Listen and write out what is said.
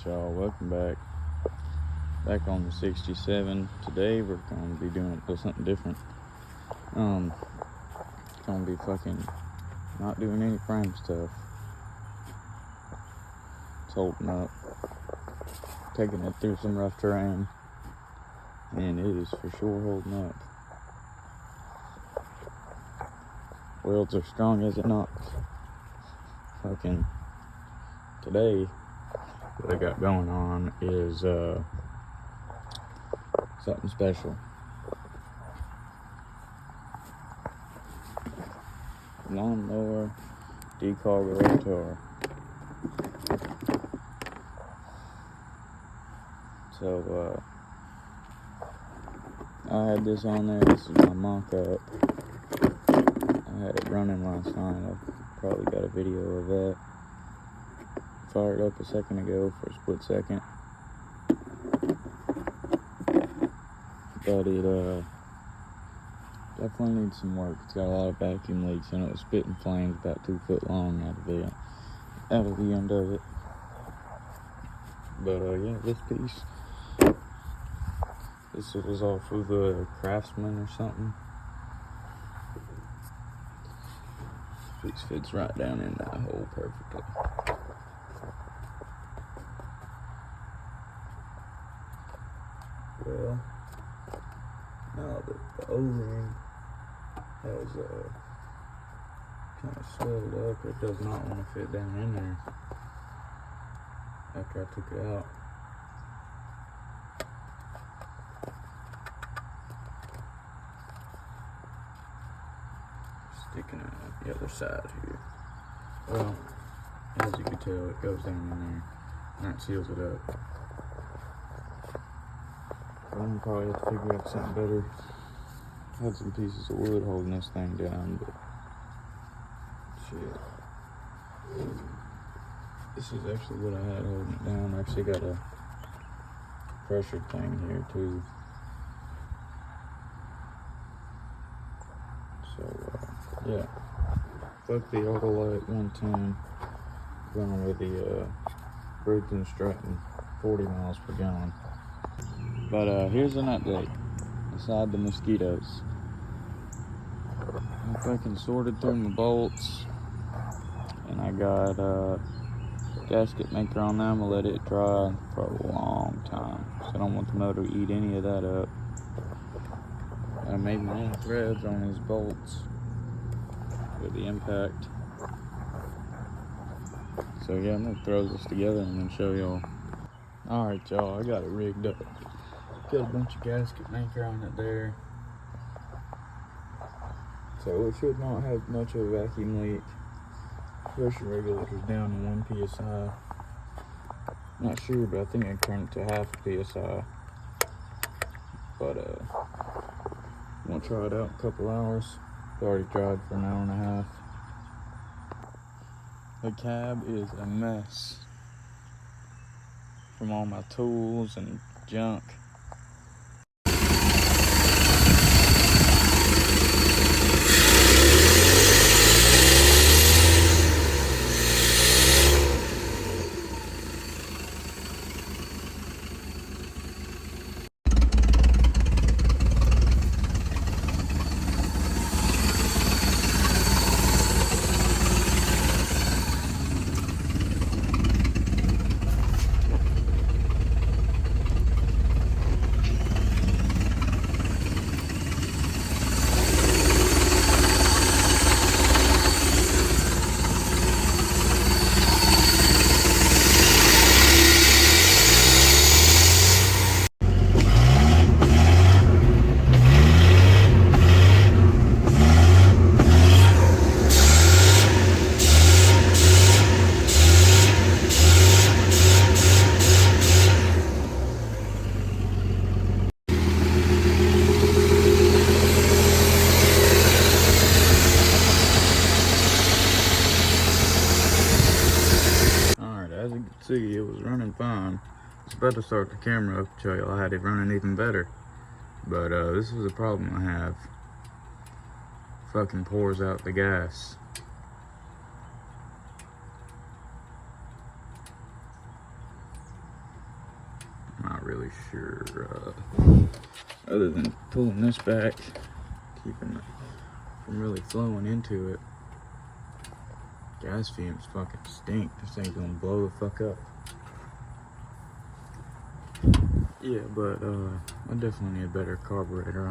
Alright y'all, welcome back on the 67. Today we're going to be doing something different. Gonna be fucking not doing any frame stuff. It's holding up, taking it through some rough terrain, and it is for sure holding up. Welds are strong as it knocks. Fucking today, what I got going on is something special. Lawnmower carburetor. So I had this on there. This is my mock-up. I had it running last night. I probably got a video of that. Fired up a second ago for a split second. But it definitely needs some work. It's got a lot of vacuum leaks and it was spitting flames about 2 foot long out of the end of it. But yeah, this was off of a Craftsman or something. This piece fits right down in that hole perfectly. Well, now that the O-ring has kind of swelled up, it does not want to fit down in there after I took it out. Sticking out the other side here. Well, as you can tell, it goes down in there and that seals it up. I'm probably have to figure out something better. I had some pieces of wood holding this thing down, but shit. This is actually what I had holding it down. I actually got a pressure thing here too. So yeah, fuck the Autolite 110. Going with the Briggs & Stratton 40 miles per gallon. But here's an update. Aside the mosquitoes, I fucking sorted through my bolts, and I got a gasket maker on there. I'm gonna let it dry for a long time, so I don't want the motor to eat any of that up. I made my own threads on these bolts with the impact. So yeah, I'm gonna throw this together and then show y'all. Alright y'all, I got it rigged up. Got a bunch of gasket maker on it there. So it should not have much of a vacuum leak. Pressure regulator's down to 1 psi. Not sure, but I think I turned it to half a psi. But I'm gonna try it out in a couple hours. It's already dried for an hour and a half. The cab is a mess from all my tools and junk. See, it was running fine. I was about to start the camera up to show y'all I had it running even better. But this is a problem I have. Fucking pours out the gas. sure, other than pulling this back, keeping it from really flowing into it. Gas fumes fucking stink. This thing's gonna blow the fuck up. Yeah, but I definitely need a better carburetor.